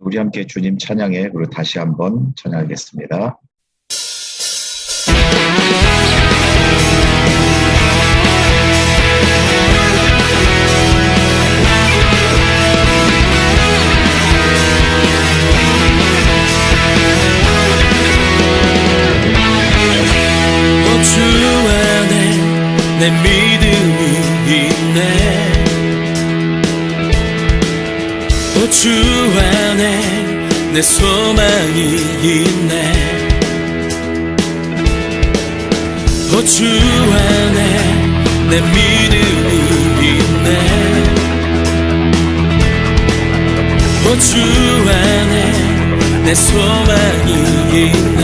우리 함께 주님 찬양해. 그리고 다시 한번 찬양하겠습니다. 주 안에 내 믿음이 있네. 주 안에 내 소망이 있네. 주 안에 내 믿음이 있네. 주 안에 내 소망이 있네.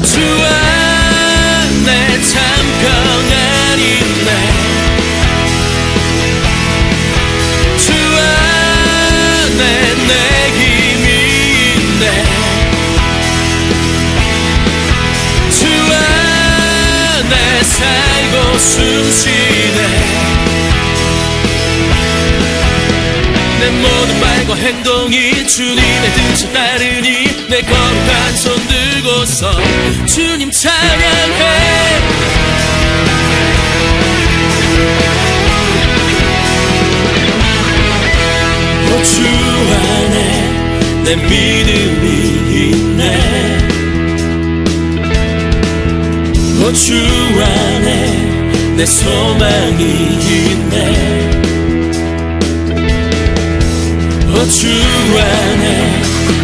주 안에 참 평안 있네. 주 안에 내 힘이 있네. 주 안에 살고 숨쉬네. 내 모든 말과 행동이 주님의 뜻을 따르니 내 거룩한 손 들고서 주님 찬양해. 주 안에 내 믿음이 있네. 주 안에 내 소망이 있네. 주 안에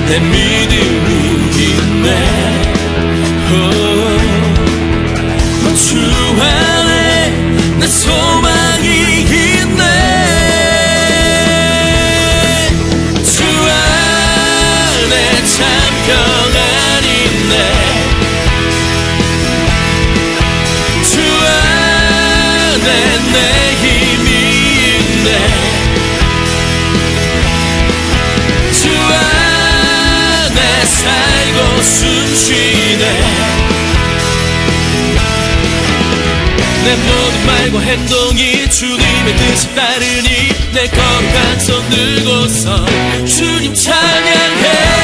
내 믿음이 있네. 주 안에 내 소망이 있네. 주 안에 참 평안 있네. 주 안에 내 힘이 있네. 살고 숨쉬네. 내 모든 말과 행동이 주님의 뜻을 따르니 내 거룩한 손 들고서 주님 찬양해.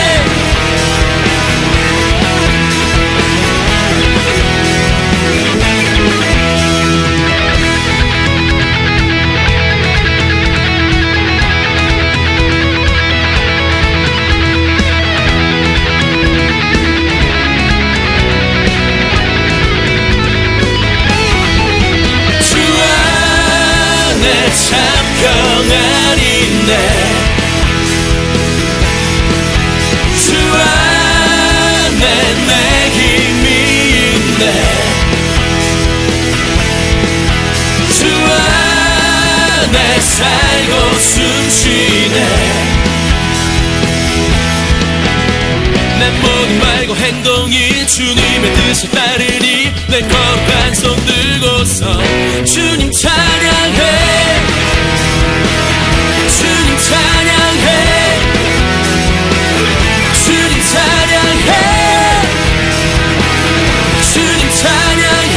참 평안 있네. 주 안에 내 힘이 있네. 주 안에 살고 숨쉬네. 내 모든 말과 행동이 주님의 뜻을 따르니 내 거룩한 손 들고서 주님 찬양해. 주님 찬양해. 주님 찬양해. 주님 찬양해.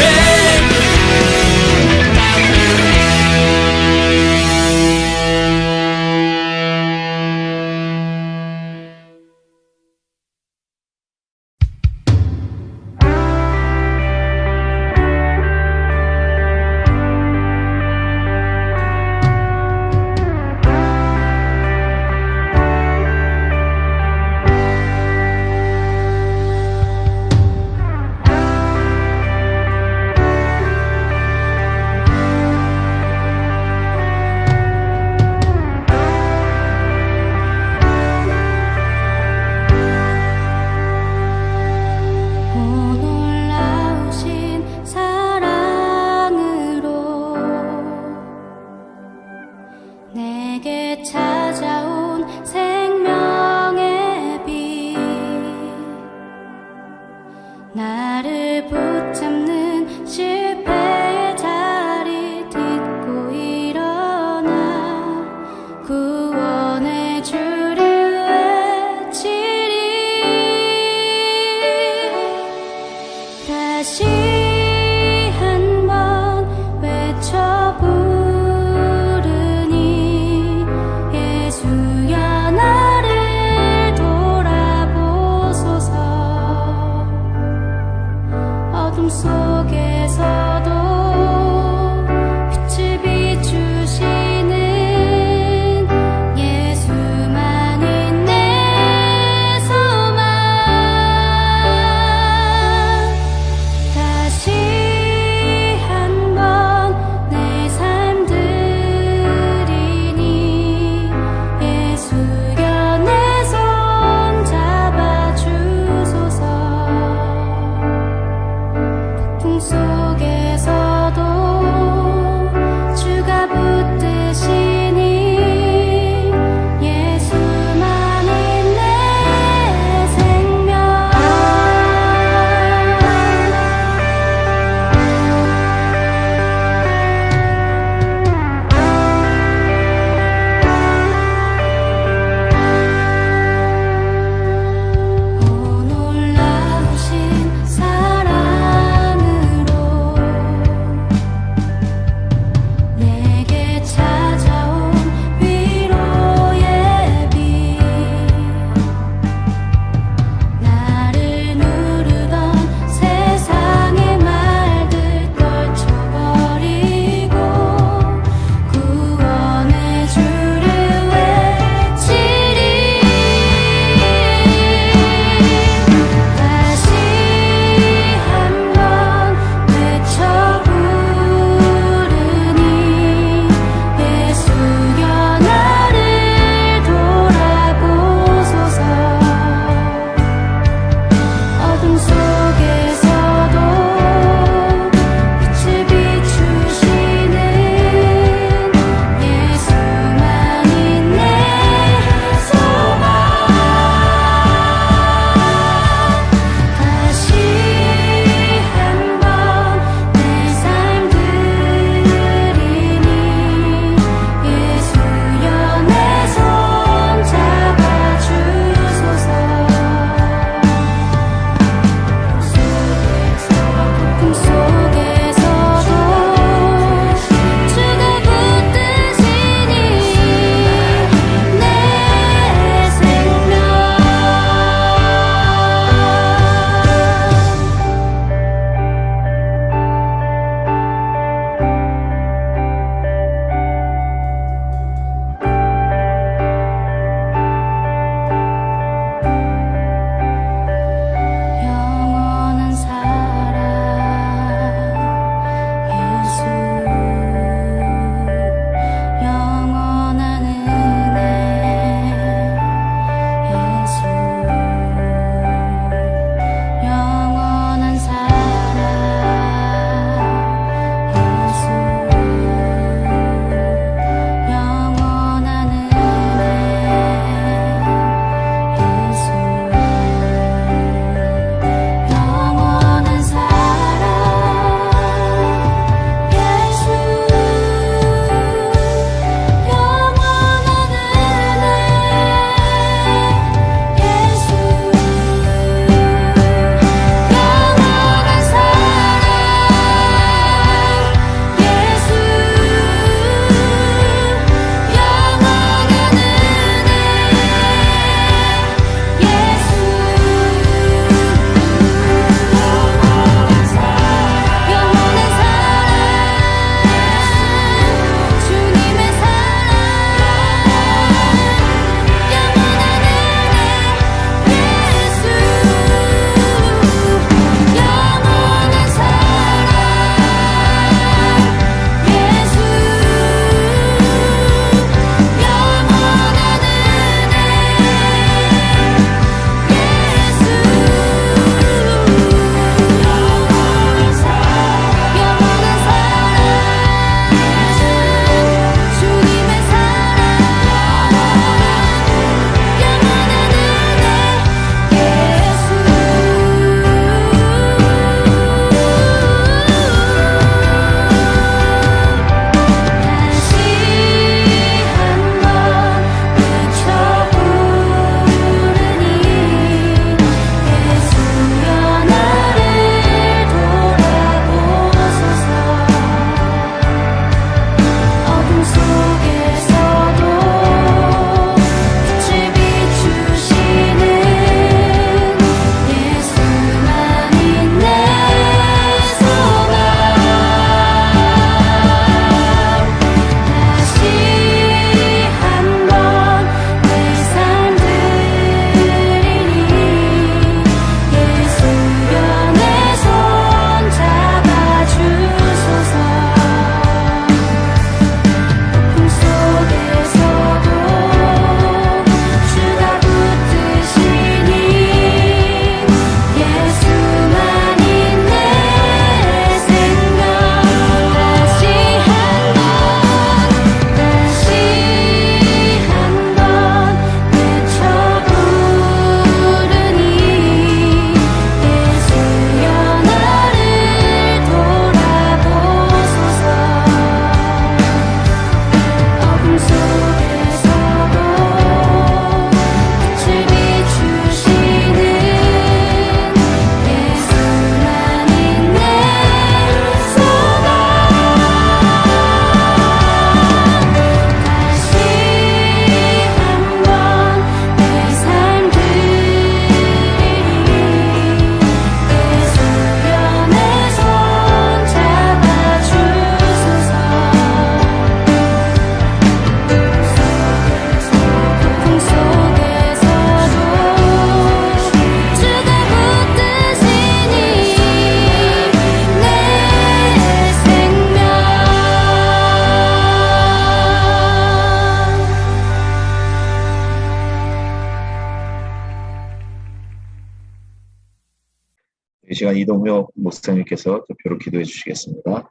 시간 이동혁 목사님께서 대표로 기도해 주시겠습니다.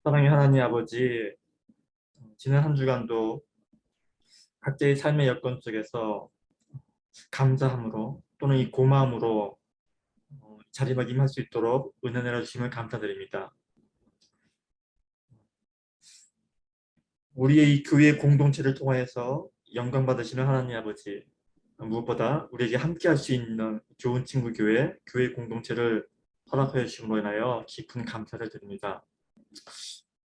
사랑의 하나님 아버지, 지난 한 주간도 각자의 삶의 여건 속에서 감사함으로 또는 이 고마움으로 자리에 임할 수 있도록 은혜 내려주심을 감사드립니다. 우리의 이 교회 공동체를 통해서 영광 받으시는 하나님 아버지, 무엇보다 우리에게 함께 할 수 있는 좋은 친구 교회 공동체를 허락하여 주심으로 인하여 깊은 감사를 드립니다.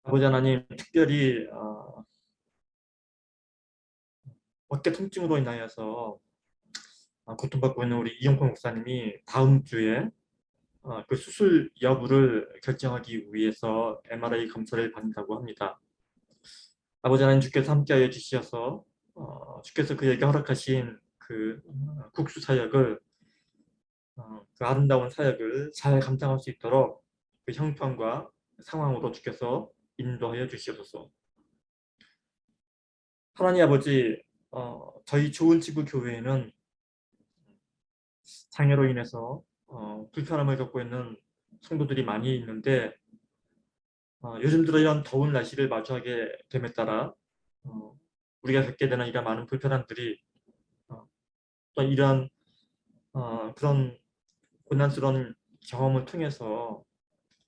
아버지 하나님, 특별히 어깨 통증으로 인하여서 고통받고 있는 우리 이용표 목사님이 다음 주에 그 수술 여부를 결정하기 위해서 MRI 검사를 받는다고 합니다. 아버지 하나님, 주께서 함께하여 주시어서 주께서 그에게 허락하신 그 국수 사역을 그 아름다운 사역을 잘 감당할 수 있도록 그 형편과 상황으로 주께서 인도하여 주시옵소서. 하나님 아버지, 저희 좋은 친구 교회에는 장애로 인해서 불편함을 겪고 있는 성도들이 많이 있는데 요즘 들어 이런 더운 날씨를 마주하게 됨에 따라 우리가 겪게 되는 이런 많은 불편함들이 또 이런 그런 고난스러운 경험을 통해서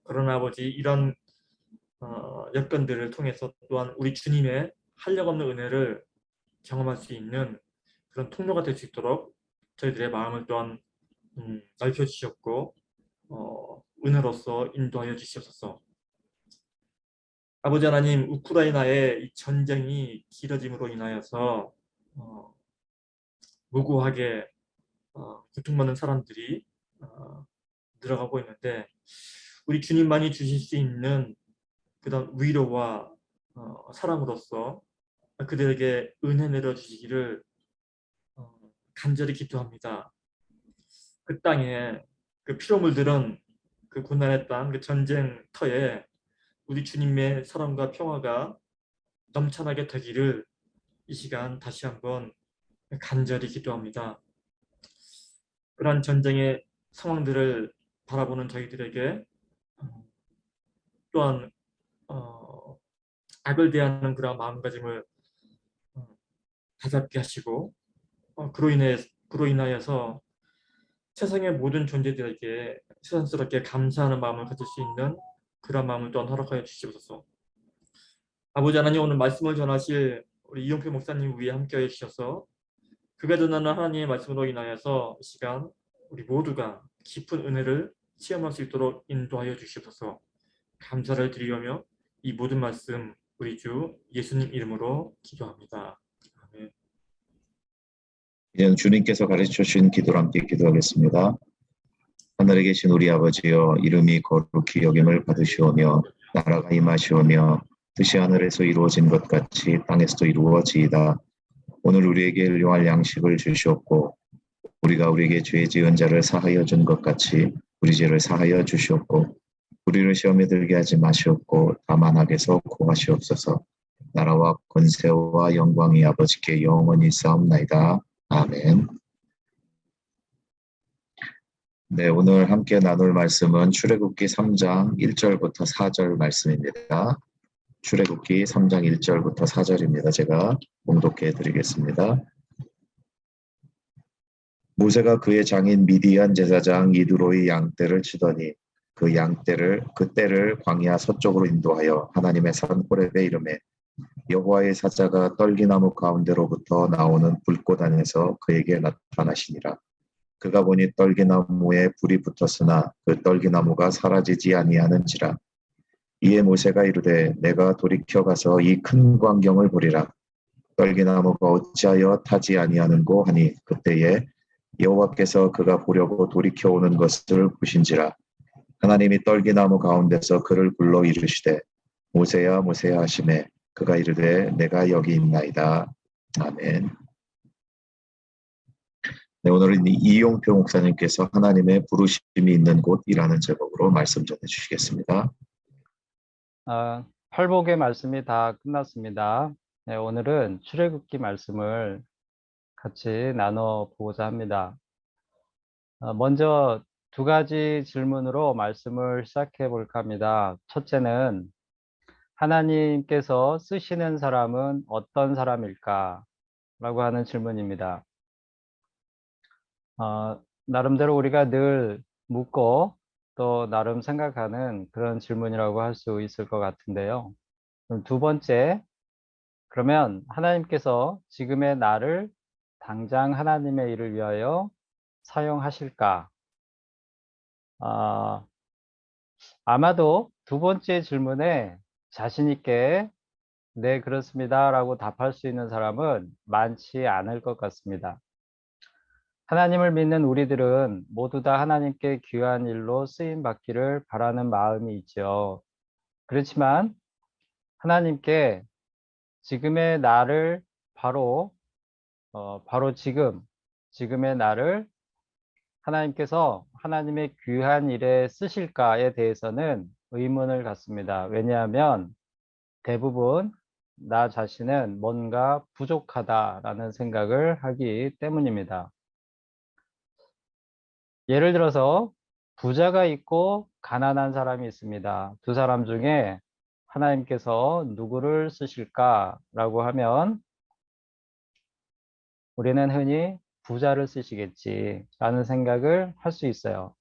그러나 아버지 이런 여건들을 통해서 또한 우리 주님의 한량없는 은혜를 경험할 수 있는 그런 통로가 될 수 있도록 저희들의 마음을 또한 넓혀주셨고 은혜로서 인도하여 주시옵소서. 아버지 하나님, 우크라이나의 이 전쟁이 길어짐으로 인하여서 무고하게 고통받는 사람들이 늘어가고 있는데 우리 주님만이 주실 수 있는 그런 위로와 사랑으로서 그들에게 은혜 내려주시기를 간절히 기도합니다. 그 땅에 그 피로 물들은 그 고난의 땅, 그 전쟁터에 우리 주님의 사랑과 평화가 넘쳐나게 되기를 이 시간 다시 한번 간절히 기도합니다. 그러한 전쟁의 상황들을 바라보는 저희들에게 또한 악을 대하는 그런 마음가짐을 다잡게 하시고 그로 인하여서 세상의 모든 존재들에게 세상스럽게 감사하는 마음을 가질 수 있는 그런 마음을 또한 허락하여 주시옵소서. 아버지 하나님, 오늘 말씀을 전하실 우리 이용표 목사님 위에 함께해 주셔서 그가 전하는 하나님의 말씀으로 인하여서 이 시간 우리 모두가 깊은 은혜를 체험할 수 있도록 인도하여 주시옵소서. 감사를 드리며 이 모든 말씀 우리 주 예수님 이름으로 기도합니다. 아멘. 이제는 주님께서 가르쳐 주신 기도로 함께 기도하겠습니다. 하늘에 계신 우리 아버지여, 이름이 거룩히 여김을 받으시오며 나라가 임하시오며 뜻이 하늘에서 이루어진 것 같이 땅에서도 이루어지이다. 오늘 우리에게 일용할 양식을 주시옵고 우리가 우리에게 죄 지은 자를 사하여 준 것 같이 우리 죄를 사하여 주시옵고 우리를 시험에 들게 하지 마시옵고 다만 악에서 구하시옵소서. 나라와 권세와 영광이 아버지께 영원히 있사옵나이다. 아멘. 네, 오늘 함께 나눌 말씀은 출애굽기 3장 1절부터 4절 말씀입니다. 출애굽기 3장 1절부터 4절입니다. 제가 봉독해 드리겠습니다. 모세가 그의 장인 미디안 제사장 이두로의 양떼를 치더니 그 떼를 광야 서쪽으로 인도하여 하나님의 산 호렙에 이르매 여호와의 사자가 떨기나무 가운데로부터 나오는 불꽃 안에서 그에게 나타나시니라. 그가 보니 떨기나무에 불이 붙었으나 그 떨기나무가 사라지지 아니하는지라. 이에 모세가 이르되 내가 돌이켜 가서 이 큰 광경을 보리라. 떨기나무가 어찌하여 타지 아니하는고 하니 그때에 여호와께서 그가 보려고 돌이켜 오는 것을 보신지라. 하나님이 떨기나무 가운데서 그를 불러 이르시되 모세야 모세야 하시매 그가 이르되 내가 여기 있나이다. 아멘. 네, 오늘은 이용표 목사님께서 하나님의 부르심이 있는 곳이라는 제목으로 말씀 전해 주시겠습니다. 팔복의 말씀이 다 끝났습니다. 네, 오늘은 출애굽기 말씀을 같이 나눠보고자 합니다. 먼저 두 가지 질문으로 말씀을 시작해 볼까 합니다. 첫째는 하나님께서 쓰시는 사람은 어떤 사람일까? 라고 하는 질문입니다. 나름대로 우리가 늘 묻고 또 나름 생각하는 그런 질문이라고 할 수 있을 것 같은데요. 그럼 두 번째, 그러면 하나님께서 지금의 나를 당장 하나님의 일을 위하여 사용하실까? 아, 아마도 두 번째 질문에 자신 있게 네, 그렇습니다 라고 답할 수 있는 사람은 많지 않을 것 같습니다. 하나님을 믿는 우리들은 모두 다 하나님께 귀한 일로 쓰임 받기를 바라는 마음이 있죠. 그렇지만 하나님께 지금의 나를 바로 지금의 나를 하나님께서 하나님의 귀한 일에 쓰실까에 대해서는 의문을 갖습니다. 왜냐하면 대부분 나 자신은 뭔가 부족하다라는 생각을 하기 때문입니다. 예를 들어서 부자가 있고 가난한 사람이 있습니다. 두 사람 중에 하나님께서 누구를 쓰실까라고 하면 우리는 흔히 부자를 쓰시겠지라는 생각을 할 수 있어요.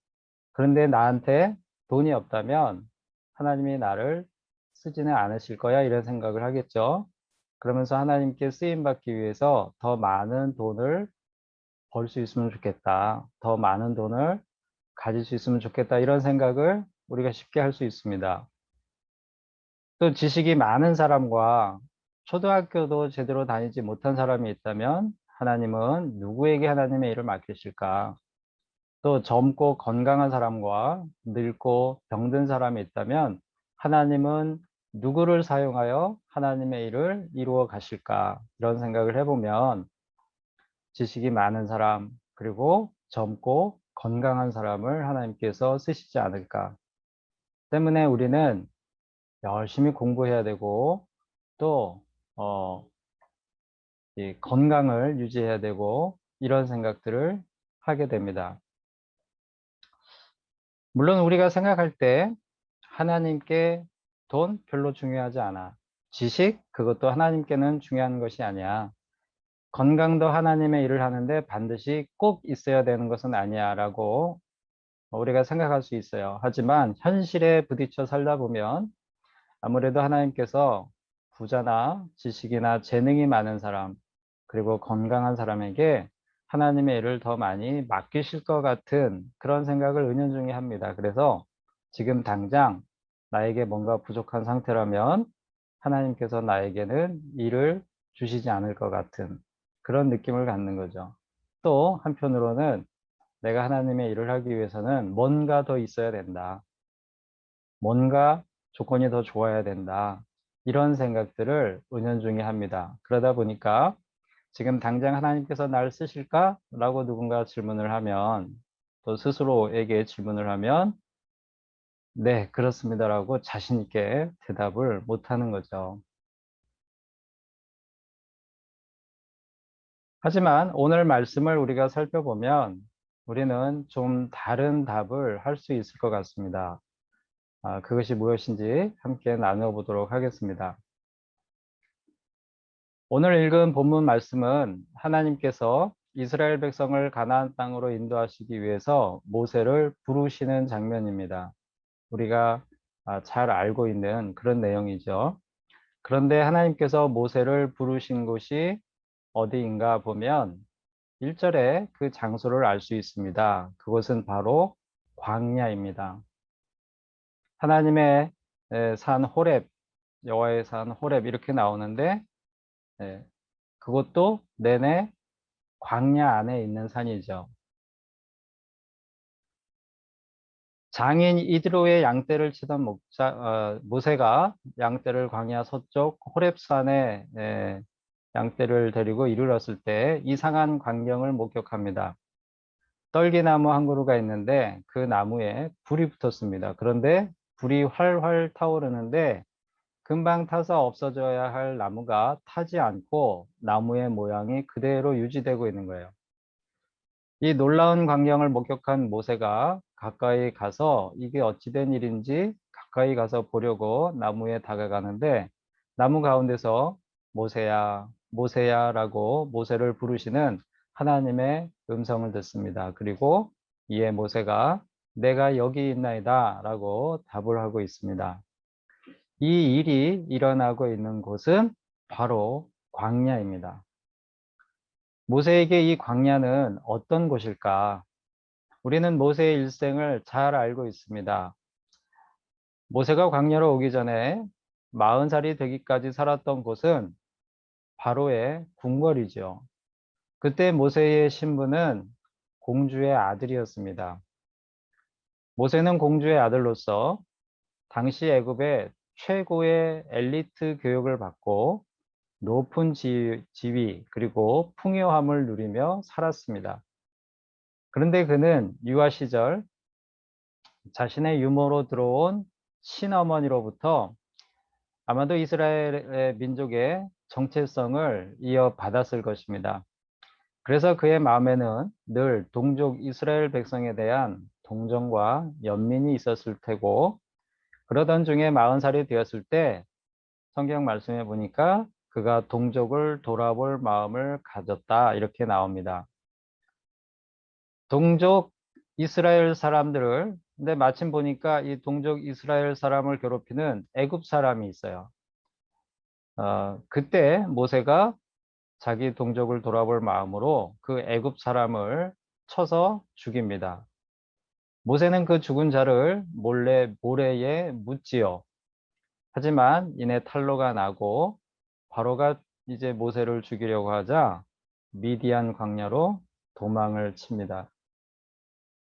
그런데 나한테 돈이 없다면 하나님이 나를 쓰지는 않으실 거야 이런 생각을 하겠죠. 그러면서 하나님께 쓰임 받기 위해서 더 많은 돈을 벌 수 있으면 좋겠다. 더 많은 돈을 가질 수 있으면 좋겠다. 이런 생각을 우리가 쉽게 할 수 있습니다. 또 지식이 많은 사람과 초등학교도 제대로 다니지 못한 사람이 있다면 하나님은 누구에게 하나님의 일을 맡기실까? 또 젊고 건강한 사람과 늙고 병든 사람이 있다면 하나님은 누구를 사용하여 하나님의 일을 이루어 가실까? 이런 생각을 해보면 지식이 많은 사람, 그리고 젊고 건강한 사람을 하나님께서 쓰시지 않을까. 때문에 우리는 열심히 공부해야 되고, 또, 이 건강을 유지해야 되고, 이런 생각들을 하게 됩니다. 물론 우리가 생각할 때 하나님께 돈 별로 중요하지 않아. 지식, 그것도 하나님께는 중요한 것이 아니야. 건강도 하나님의 일을 하는데 반드시 꼭 있어야 되는 것은 아니야 라고 우리가 생각할 수 있어요. 하지만 현실에 부딪혀 살다 보면 아무래도 하나님께서 부자나 지식이나 재능이 많은 사람, 그리고 건강한 사람에게 하나님의 일을 더 많이 맡기실 것 같은 그런 생각을 은연중에 합니다. 그래서 지금 당장 나에게 뭔가 부족한 상태라면 하나님께서 나에게는 일을 주시지 않을 것 같은 그런 느낌을 갖는 거죠. 또 한편으로는 내가 하나님의 일을 하기 위해서는 뭔가 더 있어야 된다. 뭔가 조건이 더 좋아야 된다. 이런 생각들을 은연중에 합니다. 그러다 보니까 지금 당장 하나님께서 날 쓰실까? 라고 누군가 질문을 하면 또 스스로에게 질문을 하면 네, 그렇습니다라고 자신 있게 대답을 못 하는 거죠. 하지만 오늘 말씀을 우리가 살펴보면 우리는 좀 다른 답을 할 수 있을 것 같습니다. 그것이 무엇인지 함께 나눠보도록 하겠습니다. 오늘 읽은 본문 말씀은 하나님께서 이스라엘 백성을 가나안 땅으로 인도하시기 위해서 모세를 부르시는 장면입니다. 우리가 잘 알고 있는 그런 내용이죠. 그런데 하나님께서 모세를 부르신 곳이 어디인가 보면 1절에 그 장소를 알 수 있습니다. 그곳은 바로 광야입니다. 하나님의 산 호렙, 여호와의 산 호렙 이렇게 나오는데 그것도 내내 광야 안에 있는 산이죠. 장인 이드로의 양떼를 치던 모세가 양떼를 광야 서쪽 호렙산에 양떼를 데리고 이르렀을 때 이상한 광경을 목격합니다. 떨기나무 한 그루가 있는데 그 나무에 불이 붙었습니다. 그런데 불이 활활 타오르는데 금방 타서 없어져야 할 나무가 타지 않고 나무의 모양이 그대로 유지되고 있는 거예요. 이 놀라운 광경을 목격한 모세가 가까이 가서 이게 어찌된 일인지 가까이 가서 보려고 나무에 다가가는데 나무 가운데서 모세야, 모세야라고 모세를 부르시는 하나님의 음성을 듣습니다. 그리고 이에 모세가 내가 여기 있나이다 라고 답을 하고 있습니다. 이 일이 일어나고 있는 곳은 바로 광야입니다. 모세에게 이 광야는 어떤 곳일까? 우리는 모세의 일생을 잘 알고 있습니다. 모세가 광야로 오기 전에 40살이 되기까지 살았던 곳은 바로의 궁궐이죠. 그때 모세의 신분은 공주의 아들이었습니다. 모세는 공주의 아들로서 당시 애굽의 최고의 엘리트 교육을 받고 높은 지위 그리고 풍요함을 누리며 살았습니다. 그런데 그는 유아 시절 자신의 유모로 들어온 친어머니로부터 아마도 이스라엘의 민족의 정체성을 이어받았을 것입니다. 그래서 그의 마음에는 늘 동족 이스라엘 백성에 대한 동정과 연민이 있었을 테고 그러던 중에 40살이 되었을 때 성경 말씀에 보니까 그가 동족을 돌아볼 마음을 가졌다 이렇게 나옵니다. 동족 이스라엘 사람들을 근데 마침 보니까 이 동족 이스라엘 사람을 괴롭히는 애굽 사람이 있어요. 그때 모세가 자기 동족을 돌아볼 마음으로 그 애굽 사람을 쳐서 죽입니다. 모세는 그 죽은 자를 몰래 모래에 묻지요. 하지만 이내 탄로가 나고 바로가 이제 모세를 죽이려고 하자 미디안 광야로 도망을 칩니다.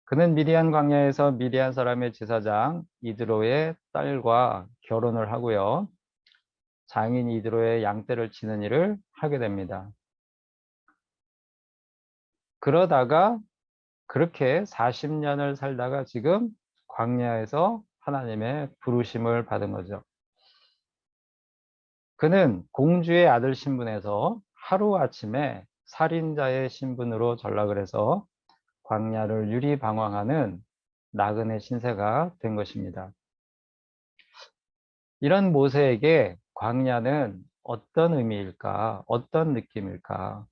그는 미디안 광야에서 미디안 사람의 제사장 이드로의 딸과 결혼을 하고요. 장인 이드로의 양떼를 치는 일을 하게 됩니다. 그러다가 그렇게 40년을 살다가 지금 광야에서 하나님의 부르심을 받은 거죠. 그는 공주의 아들 신분에서 하루아침에 살인자의 신분으로 전락을 해서 광야를 유리방황하는 나그네 신세가 된 것입니다. 이런 모세에게 광야는 어떤 의미일까? 어떤 느낌일까?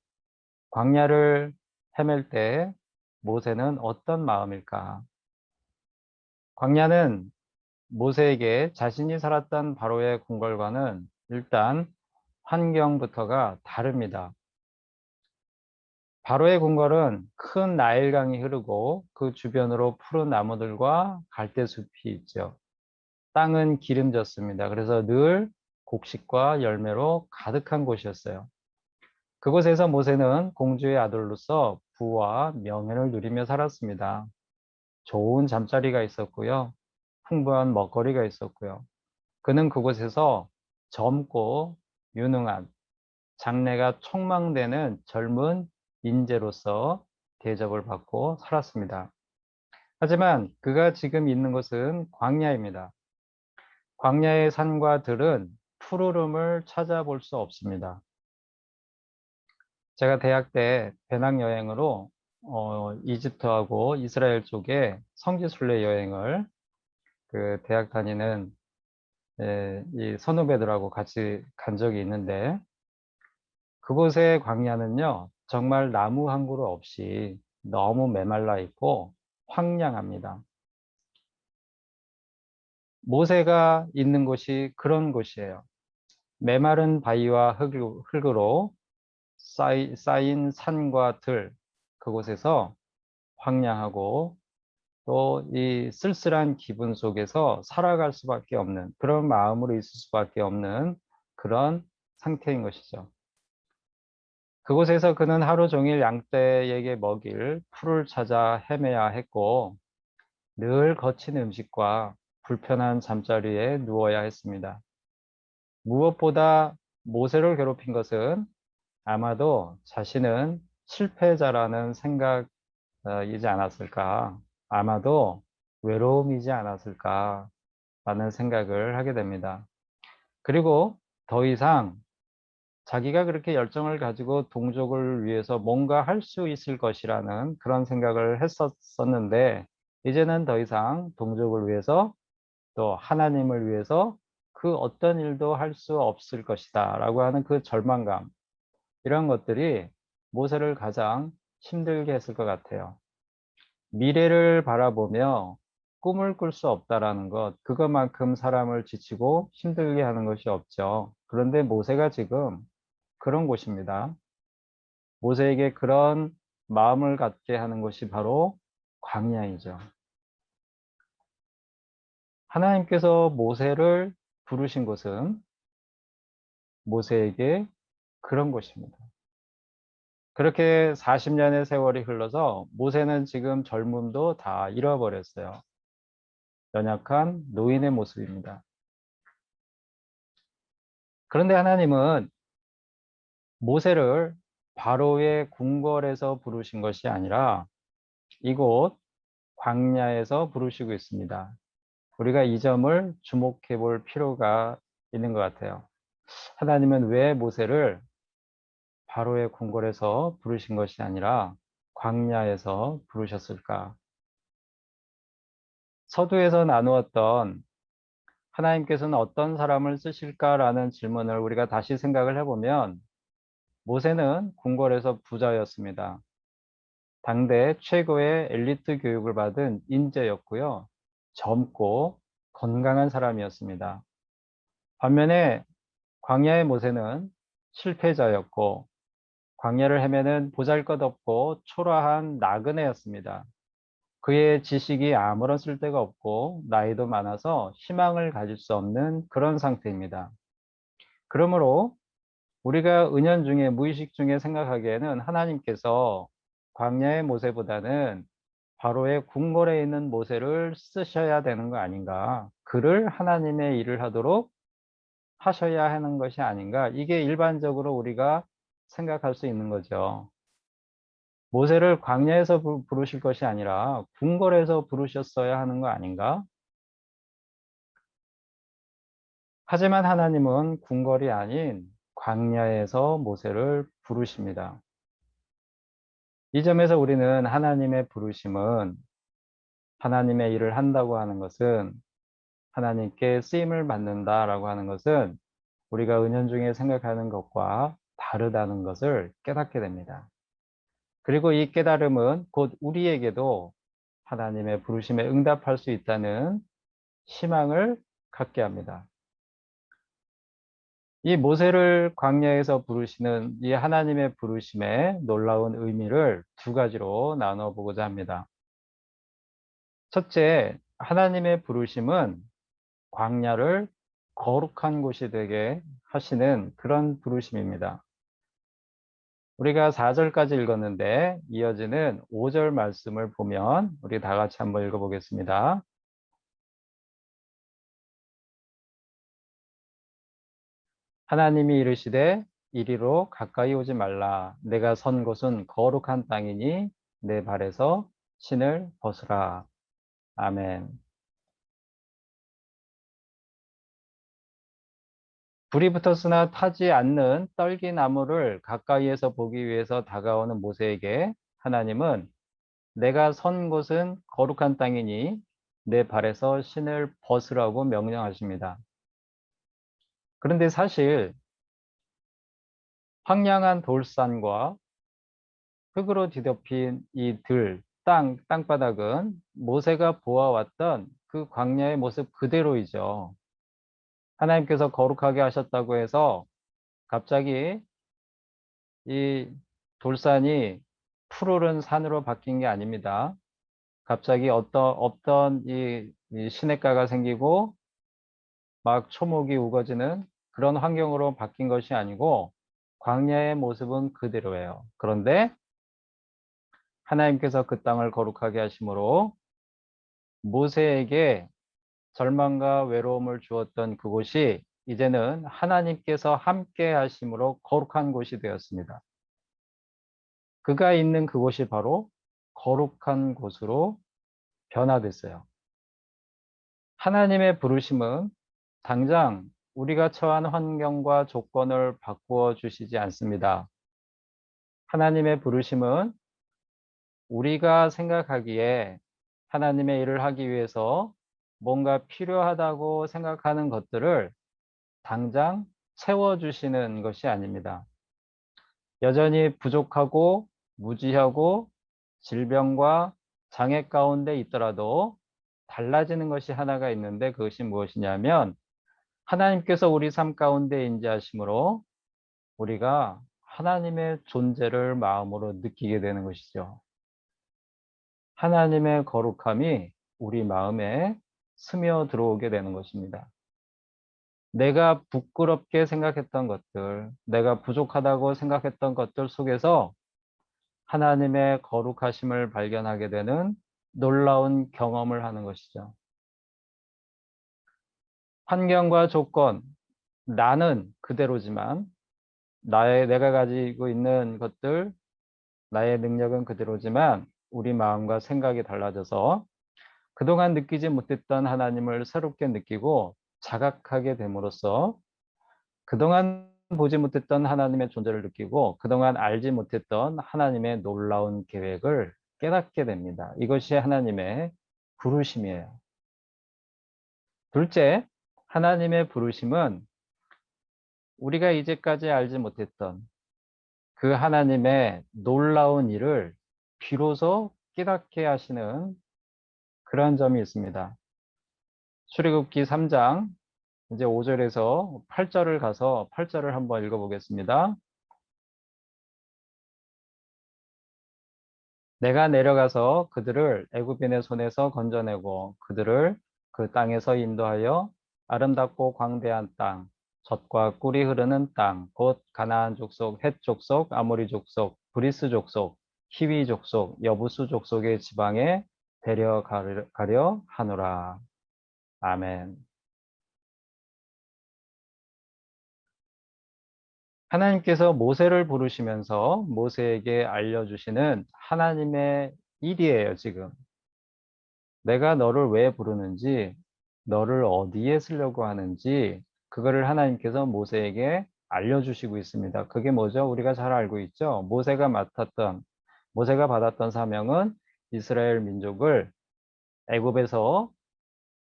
광야를 헤맬 때 모세는 어떤 마음일까? 광야는 모세에게 자신이 살았던 바로의 궁궐과는 일단 환경부터가 다릅니다. 바로의 궁궐은 큰 나일강이 흐르고 그 주변으로 푸른 나무들과 갈대숲이 있죠. 땅은 기름졌습니다. 그래서 늘 곡식과 열매로 가득한 곳이었어요. 그곳에서 모세는 공주의 아들로서 부와 명예를 누리며 살았습니다. 좋은 잠자리가 있었고요. 풍부한 먹거리가 있었고요. 그는 그곳에서 젊고 유능한 장래가 촉망되는 젊은 인재로서 대접을 받고 살았습니다. 하지만 그가 지금 있는 곳은 광야입니다. 광야의 산과 들은 푸르름을 찾아볼 수 없습니다. 제가 대학 때 배낭여행으로 이집트하고 이스라엘 쪽에 성지순례 여행을 그 대학 다니는 이 선후배들하고 같이 간 적이 있는데 그곳의 광야는요 정말 나무 한 그루 없이 너무 메말라 있고 황량합니다. 모세가 있는 곳이 그런 곳이에요. 메마른 바위와 흙으로 쌓인 산과 들, 그곳에서 황량하고 또 이 쓸쓸한 기분 속에서 살아갈 수밖에 없는 그런 마음으로 있을 수밖에 없는 그런 상태인 것이죠. 그곳에서 그는 하루 종일 양떼에게 먹일 풀을 찾아 헤매야 했고 늘 거친 음식과 불편한 잠자리에 누워야 했습니다. 무엇보다 모세를 괴롭힌 것은 아마도 자신은 실패자라는 생각이지 않았을까, 아마도 외로움이지 않았을까 라는 생각을 하게 됩니다. 그리고 더 이상 자기가 그렇게 열정을 가지고 동족을 위해서 뭔가 할 수 있을 것이라는 그런 생각을 했었는데 이제는 더 이상 동족을 위해서 또 하나님을 위해서 그 어떤 일도 할 수 없을 것이다 라고 하는 그 절망감, 이런 것들이 모세를 가장 힘들게 했을 것 같아요. 미래를 바라보며 꿈을 꿀 수 없다라는 것, 그것만큼 사람을 지치고 힘들게 하는 것이 없죠. 그런데 모세가 지금 그런 곳입니다. 모세에게 그런 마음을 갖게 하는 것이 바로 광야이죠. 하나님께서 모세를 부르신 곳은 모세에게 그런 곳입니다. 그렇게 40년의 세월이 흘러서 모세는 지금 젊음도 다 잃어버렸어요. 연약한 노인의 모습입니다. 그런데 하나님은 모세를 바로의 궁궐에서 부르신 것이 아니라 이곳 광야에서 부르시고 있습니다. 우리가 이 점을 주목해 볼 필요가 있는 것 같아요. 하나님은 왜 모세를 바로의 궁궐에서 부르신 것이 아니라 광야에서 부르셨을까? 서두에서 나누었던 하나님께서는 어떤 사람을 쓰실까라는 질문을 우리가 다시 생각을 해보면 모세는 궁궐에서 부자였습니다. 당대 최고의 엘리트 교육을 받은 인재였고요. 젊고 건강한 사람이었습니다. 반면에 광야의 모세는 실패자였고 광야를 헤매는 보잘것없고 초라한 나그네였습니다. 그의 지식이 아무런 쓸데가 없고 나이도 많아서 희망을 가질 수 없는 그런 상태입니다. 그러므로 우리가 은연중에 무의식 중에 생각하기에는 하나님께서 광야의 모세보다는 바로의 궁궐에 있는 모세를 쓰셔야 되는 거 아닌가, 그를 하나님의 일을 하도록 하셔야 하는 것이 아닌가, 이게 일반적으로 우리가 생각할 수 있는 거죠. 모세를 광야에서 부르실 것이 아니라 궁궐에서 부르셨어야 하는 거 아닌가? 하지만 하나님은 궁궐이 아닌 광야에서 모세를 부르십니다. 이 점에서 우리는 하나님의 부르심은, 하나님의 일을 한다고 하는 것은, 하나님께 쓰임을 받는다라고 하는 것은 우리가 은연중에 생각하는 것과 다르다는 것을 깨닫게 됩니다. 그리고 이 깨달음은 곧 우리에게도 하나님의 부르심에 응답할 수 있다는 희망을 갖게 합니다. 이 모세를 광야에서 부르시는 이 하나님의 부르심의 놀라운 의미를 두 가지로 나눠보고자 합니다. 첫째, 하나님의 부르심은 광야를 거룩한 곳이 되게 하시는 그런 부르심입니다. 우리가 4절까지 읽었는데 이어지는 5절 말씀을 보면 우리 다 같이 한번 읽어보겠습니다. 하나님이 이르시되 이리로 가까이 오지 말라. 내가 선 곳은 거룩한 땅이니 내 발에서 신을 벗으라. 아멘. 불이 붙었으나 타지 않는 떨기나무를 가까이에서 보기 위해서 다가오는 모세에게 하나님은 내가 선 곳은 거룩한 땅이니 내 발에서 신을 벗으라고 명령하십니다. 그런데 사실 황량한 돌산과 흙으로 뒤덮인 이 땅바닥은 모세가 보아왔던 그 광야의 모습 그대로이죠. 하나님께서 거룩하게 하셨다고 해서 갑자기 이 돌산이 푸르른 산으로 바뀐 게 아닙니다. 갑자기 없던 이 시냇가가 생기고 막 초목이 우거지는 그런 환경으로 바뀐 것이 아니고 광야의 모습은 그대로예요. 그런데 하나님께서 그 땅을 거룩하게 하심으로 모세에게 절망과 외로움을 주었던 그곳이 이제는 하나님께서 함께 하심으로 거룩한 곳이 되었습니다. 그가 있는 그곳이 바로 거룩한 곳으로 변화됐어요. 하나님의 부르심은 당장 우리가 처한 환경과 조건을 바꾸어 주시지 않습니다. 하나님의 부르심은 우리가 생각하기에 하나님의 일을 하기 위해서 뭔가 필요하다고 생각하는 것들을 당장 채워주시는 것이 아닙니다. 여전히 부족하고 무지하고 질병과 장애 가운데 있더라도 달라지는 것이 하나가 있는데 그것이 무엇이냐면 하나님께서 우리 삶 가운데 인지하심으로 우리가 하나님의 존재를 마음으로 느끼게 되는 것이죠. 하나님의 거룩함이 우리 마음에 스며 들어오게 되는 것입니다. 내가 부끄럽게 생각했던 것들, 내가 부족하다고 생각했던 것들 속에서 하나님의 거룩하심을 발견하게 되는 놀라운 경험을 하는 것이죠. 환경과 조건, 나는 그대로지만 내가 가지고 있는 것들, 나의 능력은 그대로지만 우리 마음과 생각이 달라져서 그동안 느끼지 못했던 하나님을 새롭게 느끼고 자각하게 됨으로써 그동안 보지 못했던 하나님의 존재를 느끼고 그동안 알지 못했던 하나님의 놀라운 계획을 깨닫게 됩니다. 이것이 하나님의 부르심이에요. 둘째, 하나님의 부르심은 우리가 이제까지 알지 못했던 그 하나님의 놀라운 일을 비로소 깨닫게 하시는 그런 점이 있습니다. 출애굽기 3장 이제 5절에서 8절을 가서 8절을 한번 읽어보겠습니다. 내가 내려가서 그들을 애굽인의 손에서 건져내고 그들을 그 땅에서 인도하여 아름답고 광대한 땅, 젖과 꿀이 흐르는 땅, 곧 가나안 족속, 헷 족속, 아모리 족속, 브리스 족속, 히위 족속, 여부수 족속의 지방에 데려가려 하노라. 아멘. 하나님께서 모세를 부르시면서 모세에게 알려주시는 하나님의 일이에요, 지금. 내가 너를 왜 부르는지, 너를 어디에 쓰려고 하는지, 그거를 하나님께서 모세에게 알려주시고 있습니다. 그게 뭐죠? 우리가 잘 알고 있죠? 모세가 받았던 사명은 이스라엘 민족을 애굽에서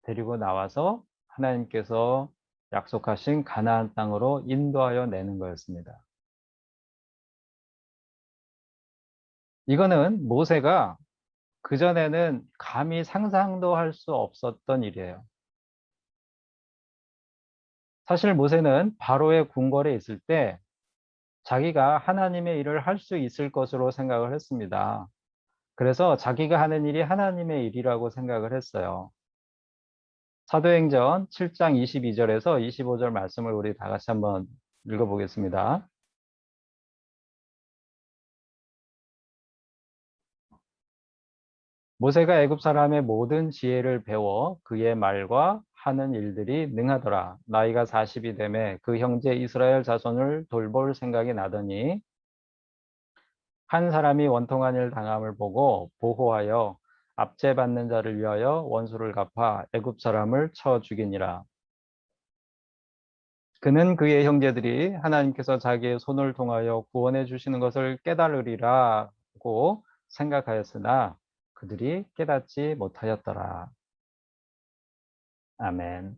데리고 나와서 하나님께서 약속하신 가나안 땅으로 인도하여 내는 거였습니다. 이거는 모세가 그전에는 감히 상상도 할 수 없었던 일이에요. 사실 모세는 바로의 궁궐에 있을 때 자기가 하나님의 일을 할 수 있을 것으로 생각을 했습니다. 그래서 자기가 하는 일이 하나님의 일이라고 생각을 했어요. 사도행전 7장 22절에서 25절 말씀을 우리 다 같이 한번 읽어보겠습니다. 모세가 애굽 사람의 모든 지혜를 배워 그의 말과 하는 일들이 능하더라. 나이가 40이 되매 그 형제 이스라엘 자손을 돌볼 생각이 나더니 한 사람이 원통한 일 당함을 보고 보호하여 압제받는 자를 위하여 원수를 갚아 애굽 사람을 쳐 죽이니라. 그는 그의 형제들이 하나님께서 자기의 손을 통하여 구원해 주시는 것을 깨달으리라고 생각하였으나 그들이 깨닫지 못하였더라. 아멘.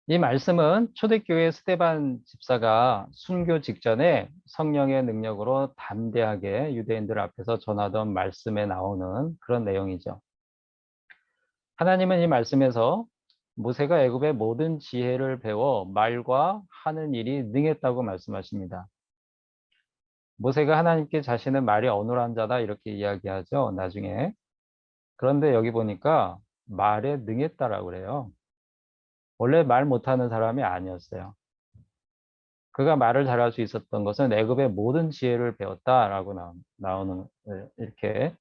이 말씀은 초대교회 스데반 집사가 순교 직전에 성령의 능력으로 담대하게 유대인들 앞에서 전하던 말씀에 나오는 그런 내용이죠. 하나님은 이 말씀에서 모세가 애굽의 모든 지혜를 배워 말과 하는 일이 능했다고 말씀하십니다. 모세가 하나님께 자신은 말이 어눌한 자다 이렇게 이야기하죠, 나중에. 그런데 여기 보니까 말에 능했다라고 그래요. 원래 말 못하는 사람이 아니었어요. 그가 말을 잘할 수 있었던 것은 애굽의 모든 지혜를 배웠다라고 나오는 이렇게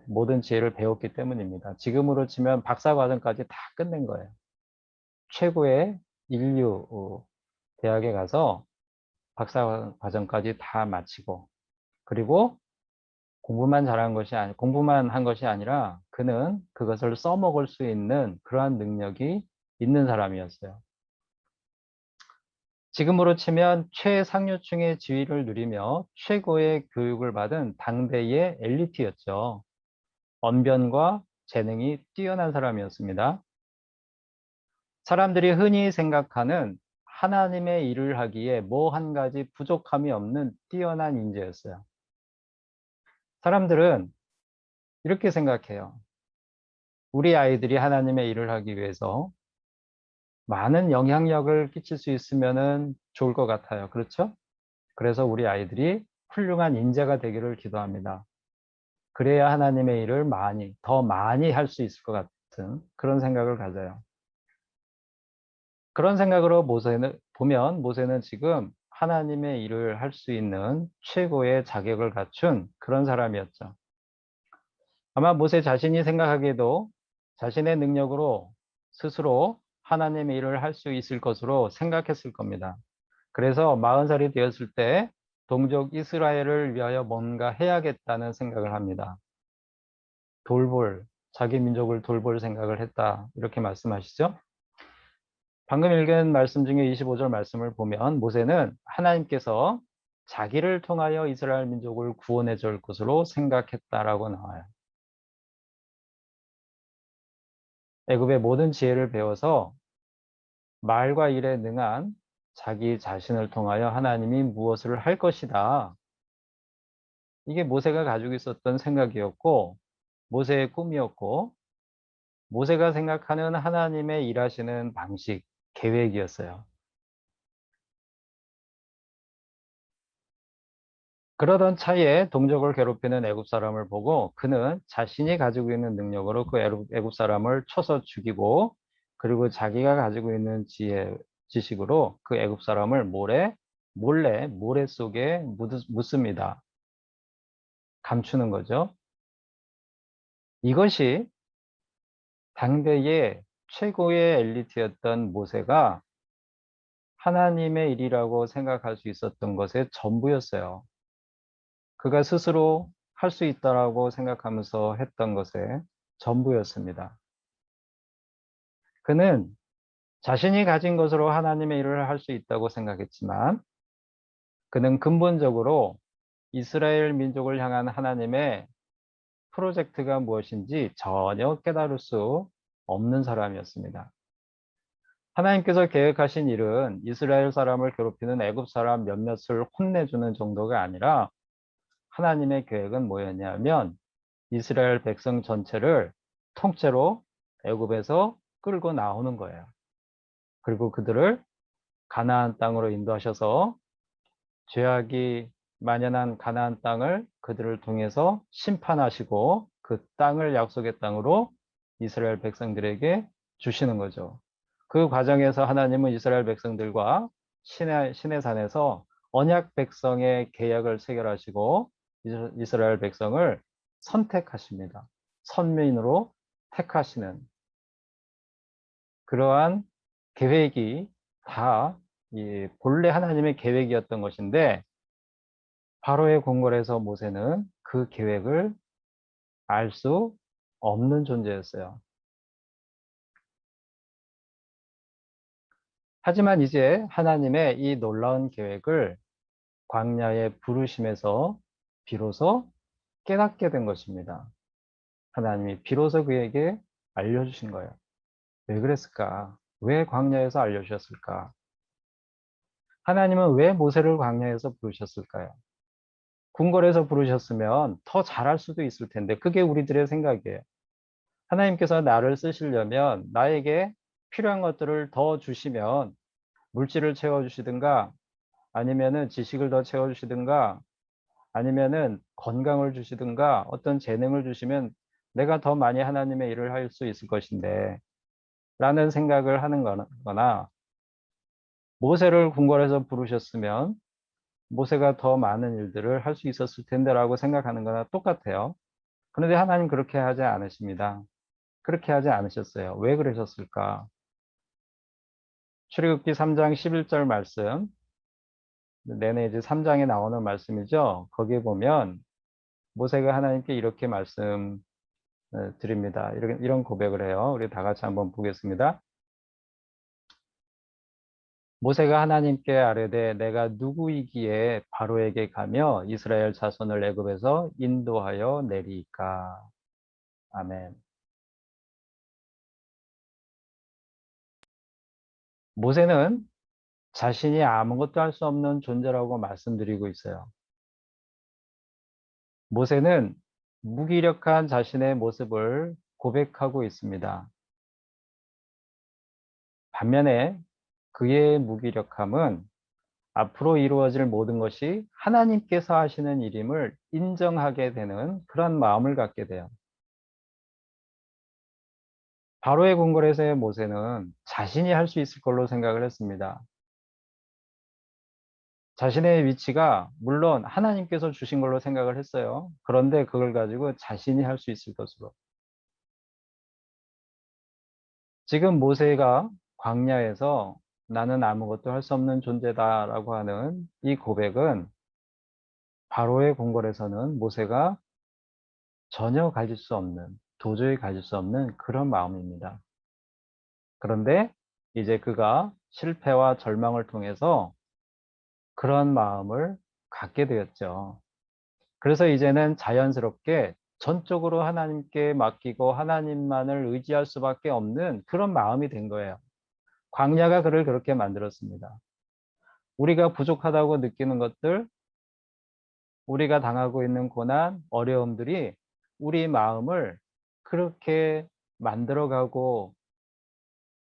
모든 지혜를 배웠기 때문입니다. 지금으로 치면 박사 과정까지 다 끝낸 거예요. 최고의 인류 대학에 가서 박사 과정까지 다 마치고 그리고 공부만 한 것이 아니라 그는 그것을 써먹을 수 있는 그러한 능력이 있는 사람이었어요. 지금으로 치면 최상류층의 지위를 누리며 최고의 교육을 받은 당대의 엘리트였죠. 언변과 재능이 뛰어난 사람이었습니다. 사람들이 흔히 생각하는 하나님의 일을 하기에 뭐 한 가지 부족함이 없는 뛰어난 인재였어요. 사람들은 이렇게 생각해요. 우리 아이들이 하나님의 일을 하기 위해서 많은 영향력을 끼칠 수 있으면 좋을 것 같아요. 그렇죠? 그래서 우리 아이들이 훌륭한 인재가 되기를 기도합니다. 그래야 하나님의 일을 더 많이 할 수 있을 것 같은 그런 생각을 가져요. 그런 생각으로 모세는 지금 하나님의 일을 할 수 있는 최고의 자격을 갖춘 그런 사람이었죠. 아마 모세 자신이 생각하기에도 자신의 능력으로 스스로 하나님의 일을 할 수 있을 것으로 생각했을 겁니다. 그래서 40살이 되었을 때 동족 이스라엘을 위하여 뭔가 해야겠다는 생각을 합니다. 자기 민족을 돌볼 생각을 했다. 이렇게 말씀하시죠. 방금 읽은 말씀 중에 25절 말씀을 보면 모세는 하나님께서 자기를 통하여 이스라엘 민족을 구원해 줄 것으로 생각했다라고 나와요. 애굽의 모든 지혜를 배워서 말과 일에 능한 자기 자신을 통하여 하나님이 무엇을 할 것이다. 이게 모세가 가지고 있었던 생각이었고 모세의 꿈이었고 모세가 생각하는 하나님의 일하시는 방식, 계획이었어요. 그러던 차에 동족을 괴롭히는 애굽 사람을 보고 그는 자신이 가지고 있는 능력으로 그 애굽 사람을 쳐서 죽이고 그리고 자기가 가지고 있는 지식으로 그 애굽 사람을 몰래 모래 속에 묻습니다. 감추는 거죠. 이것이 당대의 최고의 엘리트였던 모세가 하나님의 일이라고 생각할 수 있었던 것의 전부였어요. 그가 스스로 할 수 있다라고 생각하면서 했던 것의 전부였습니다. 그는 자신이 가진 것으로 하나님의 일을 할 수 있다고 생각했지만 그는 근본적으로 이스라엘 민족을 향한 하나님의 프로젝트가 무엇인지 전혀 깨달을 수 없는 사람이었습니다. 하나님께서 계획하신 일은 이스라엘 사람을 괴롭히는 애굽 사람 몇몇을 혼내주는 정도가 아니라 하나님의 계획은 뭐였냐면 이스라엘 백성 전체를 통째로 애굽에서 끌고 나오는 거예요. 그리고 그들을 가나안 땅으로 인도하셔서 죄악이 만연한 가나안 땅을 그들을 통해서 심판하시고 그 땅을 약속의 땅으로 이스라엘 백성들에게 주시는 거죠. 그 과정에서 하나님은 이스라엘 백성들과 시내 산에서 언약 백성의 계약을 체결하시고 이스라엘 백성을 선택하십니다. 선민으로 택하시는 그러한 계획이 다 본래 하나님의 계획이었던 것인데 바로의 궁궐에서 모세는 그 계획을 알 수 없는 존재였어요. 하지만 이제 하나님의 이 놀라운 계획을 광야의 부르심에서 비로소 깨닫게 된 것입니다. 하나님이 비로소 그에게 알려주신 거예요. 왜 그랬을까? 왜 광야에서 알려주셨을까? 하나님은 왜 모세를 광야에서 부르셨을까요? 궁궐에서 부르셨으면 더 잘할 수도 있을 텐데 그게 우리들의 생각이에요. 하나님께서 나를 쓰시려면 나에게 필요한 것들을 더 주시면 물질을 채워주시든가 아니면은 지식을 더 채워주시든가 아니면은 건강을 주시든가 어떤 재능을 주시면 내가 더 많이 하나님의 일을 할 수 있을 것인데 라는 생각을 하는 거나 모세를 궁궐에서 부르셨으면 모세가 더 많은 일들을 할 수 있었을 텐데 라고 생각하는 거나 똑같아요. 그런데 하나님 그렇게 하지 않으십니다. 그렇게 하지 않으셨어요. 왜 그러셨을까? 출애굽기 3장 11절 말씀 내내 이제 3장에 나오는 말씀이죠. 거기에 보면 모세가 하나님께 이렇게 말씀 드립니다. 이런 고백을 해요. 우리 다 같이 한번 보겠습니다. 모세가 하나님께 아뢰되 내가 누구이기에 바로에게 가며 이스라엘 자손을 애굽에서 인도하여 내리까. 아멘. 모세는 자신이 아무것도 할 수 없는 존재라고 말씀드리고 있어요. 모세는 무기력한 자신의 모습을 고백하고 있습니다. 반면에 그의 무기력함은 앞으로 이루어질 모든 것이 하나님께서 하시는 일임을 인정하게 되는 그런 마음을 갖게 돼요. 바로의 궁궐에서의 모세는 자신이 할 수 있을 걸로 생각을 했습니다. 자신의 위치가 물론 하나님께서 주신 걸로 생각을 했어요. 그런데 그걸 가지고 자신이 할 수 있을 것으로. 지금 모세가 광야에서 나는 아무것도 할 수 없는 존재다라고 하는 이 고백은 바로의 궁궐에서는 모세가 전혀 가질 수 없는, 도저히 가질 수 없는 그런 마음입니다. 그런데 이제 그가 실패와 절망을 통해서 그런 마음을 갖게 되었죠. 그래서 이제는 자연스럽게 전적으로 하나님께 맡기고 하나님만을 의지할 수밖에 없는 그런 마음이 된 거예요. 광야가 그를 그렇게 만들었습니다. 우리가 부족하다고 느끼는 것들, 우리가 당하고 있는 고난, 어려움들이 우리 마음을 그렇게 만들어가고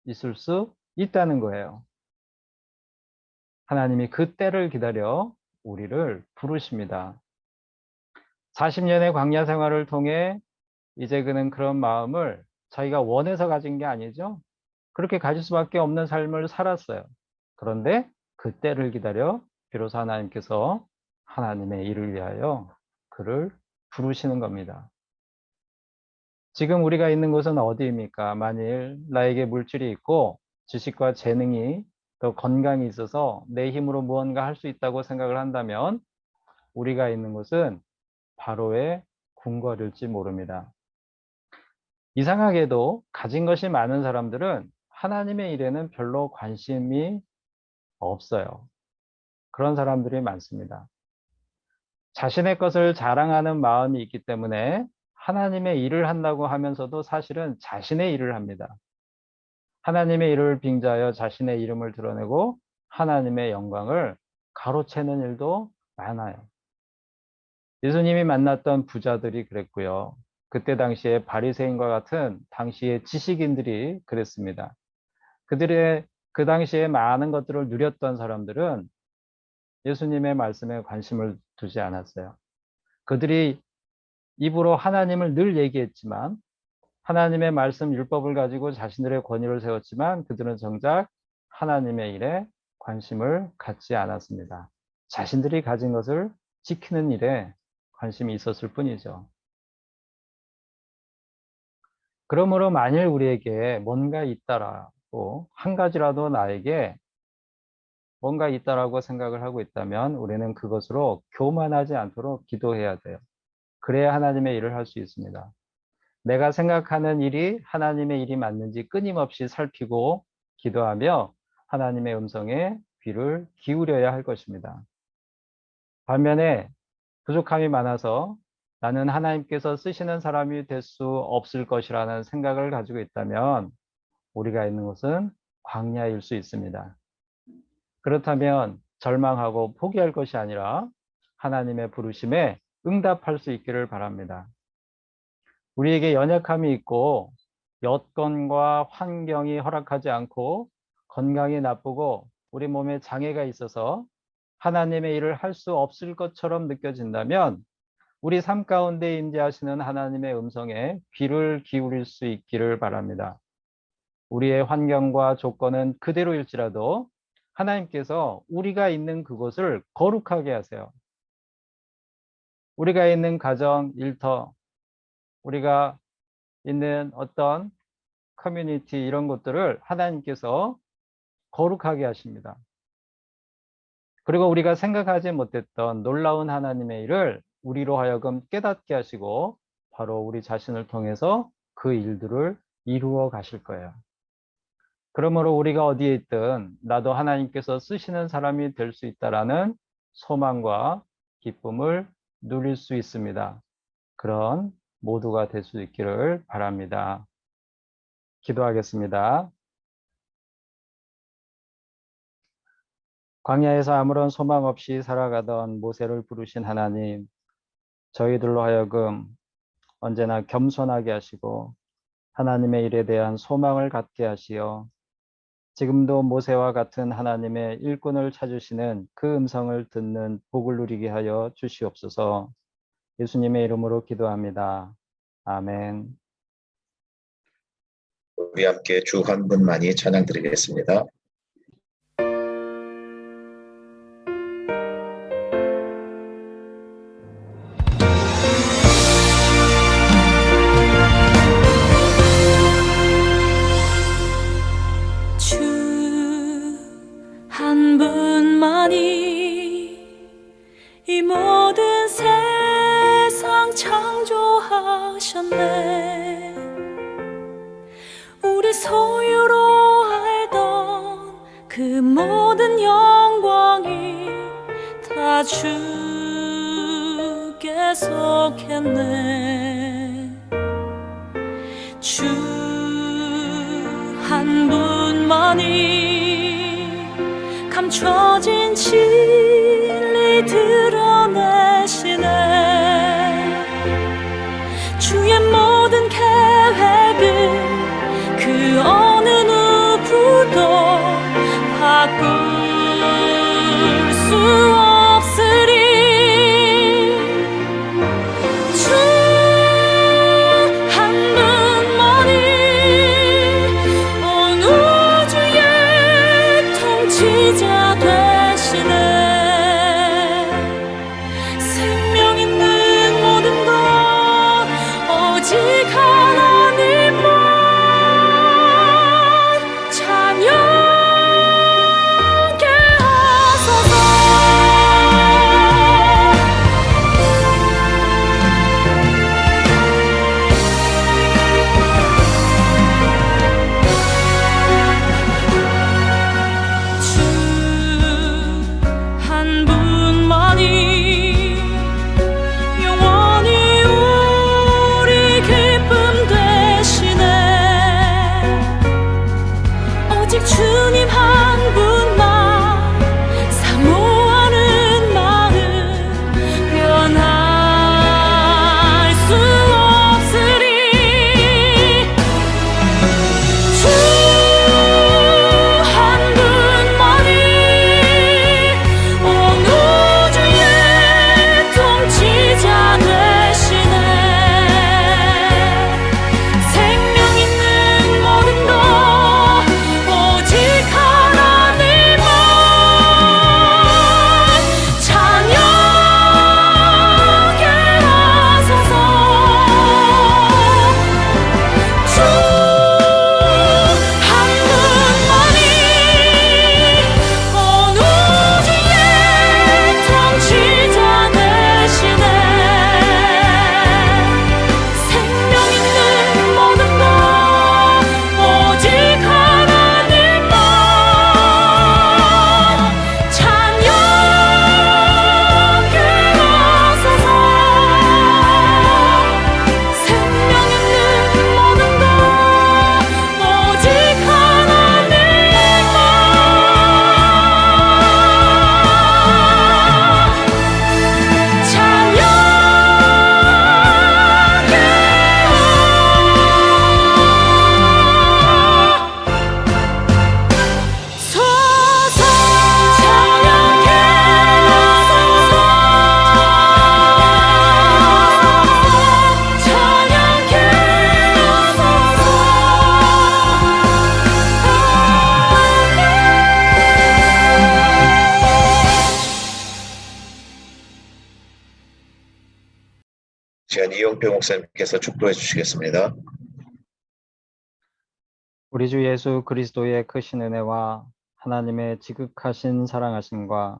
있을 수 있다는 거예요. 하나님이 그 때를 기다려 우리를 부르십니다. 40년의 광야 생활을 통해 이제 그는 그런 마음을 자기가 원해서 가진 게 아니죠. 그렇게 가질 수밖에 없는 삶을 살았어요. 그런데 그 때를 기다려 비로소 하나님께서 하나님의 일을 위하여 그를 부르시는 겁니다. 지금 우리가 있는 곳은 어디입니까? 만일 나에게 물질이 있고 지식과 재능이 또 건강이 있어서 내 힘으로 무언가 할 수 있다고 생각을 한다면 우리가 있는 곳은 바로의 궁궐일지 모릅니다. 이상하게도 가진 것이 많은 사람들은 하나님의 일에는 별로 관심이 없어요. 그런 사람들이 많습니다. 자신의 것을 자랑하는 마음이 있기 때문에 하나님의 일을 한다고 하면서도 사실은 자신의 일을 합니다. 하나님의 일을 빙자하여 자신의 이름을 드러내고 하나님의 영광을 가로채는 일도 많아요. 예수님이 만났던 부자들이 그랬고요. 그때 당시에 바리새인과 같은 당시의 지식인들이 그랬습니다. 그들의 그 당시에 많은 것들을 누렸던 사람들은 예수님의 말씀에 관심을 두지 않았어요. 그들이 입으로 하나님을 늘 얘기했지만 하나님의 말씀 율법을 가지고 자신들의 권위를 세웠지만 그들은 정작 하나님의 일에 관심을 갖지 않았습니다. 자신들이 가진 것을 지키는 일에 관심이 있었을 뿐이죠. 그러므로 만일 우리에게 뭔가 있다라고 한 가지라도 나에게 뭔가 있다라고 생각을 하고 있다면 우리는 그것으로 교만하지 않도록 기도해야 돼요. 그래야 하나님의 일을 할 수 있습니다. 내가 생각하는 일이 하나님의 일이 맞는지 끊임없이 살피고 기도하며 하나님의 음성에 귀를 기울여야 할 것입니다. 반면에 부족함이 많아서 나는 하나님께서 쓰시는 사람이 될 수 없을 것이라는 생각을 가지고 있다면 우리가 있는 곳은 광야일 수 있습니다. 그렇다면 절망하고 포기할 것이 아니라 하나님의 부르심에 응답할 수 있기를 바랍니다. 우리에게 연약함이 있고 여건과 환경이 허락하지 않고 건강이 나쁘고 우리 몸에 장애가 있어서 하나님의 일을 할 수 없을 것처럼 느껴진다면 우리 삶 가운데 임재하시는 하나님의 음성에 귀를 기울일 수 있기를 바랍니다. 우리의 환경과 조건은 그대로일지라도 하나님께서 우리가 있는 그곳을 거룩하게 하세요. 우리가 있는 가정, 일터, 우리가 있는 어떤 커뮤니티 이런 것들을 하나님께서 거룩하게 하십니다. 그리고 우리가 생각하지 못했던 놀라운 하나님의 일을 우리로 하여금 깨닫게 하시고 바로 우리 자신을 통해서 그 일들을 이루어 가실 거예요. 그러므로 우리가 어디에 있든 나도 하나님께서 쓰시는 사람이 될 수 있다라는 소망과 기쁨을 누릴 수 있습니다. 그런 모두가 될 수 있기를 바랍니다. 기도하겠습니다. 광야에서 아무런 소망 없이 살아가던 모세를 부르신 하나님, 저희들로 하여금 언제나 겸손하게 하시고 하나님의 일에 대한 소망을 갖게 하시어 지금도 모세와 같은 하나님의 일꾼을 찾으시는 그 음성을 듣는 복을 누리게 하여 주시옵소서. 예수님의 이름으로 기도합니다. 아멘. 우리 함께 주 한 분만이 찬양 드리겠습니다. 주 한 분만이 이 모든 세상 창조하셨네. 우리 소유로 알던 그 모든 영광이 다 주께 속했네. 주 한 분만이 감춰진 진리 드러내시네. 주의 모든 계획은 그 어느 누구도 바꿀 수 없으리. 주 한 분만이 온 우주의 통치자 되시네. 생명 있는 모든 것 오직 하나님만 찬양케 하소서. 주 한 분만이 영원히 우리 기쁨 되시네. 오직 주님 한 분만 사모하는 마음 변할 수 없으리. 주 한 분만이 온 우주의 통치자 되시네. 생명 있는 모든 것 오직 하나님만 찬양케 하소서. 주 한 분만이 온 우주의 통치자 되시네. 생명 있는 모든 것 오직 하나님만 찬양케 하소서. 생명 있는 모든 것 오직 하나님만 시간 이용표 목사님께서 축도해 주시겠습니다. 우리 주 예수 그리스도의 크신 은혜와 하나님의 지극하신 사랑하심과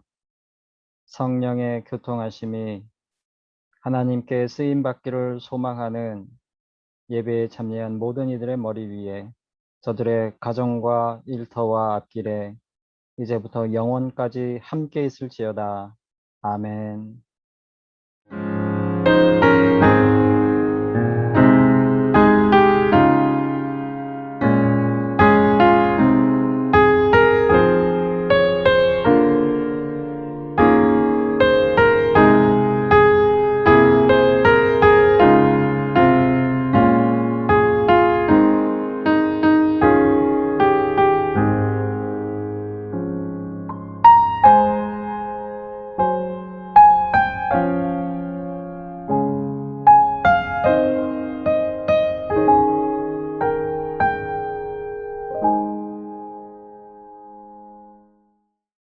성령의 교통하심이 하나님께 쓰임 받기를 소망하는 예배에 참여한 모든 이들의 머리 위에 저들의 가정과 일터와 앞길에 이제부터 영원까지 함께 있을지어다. 아멘.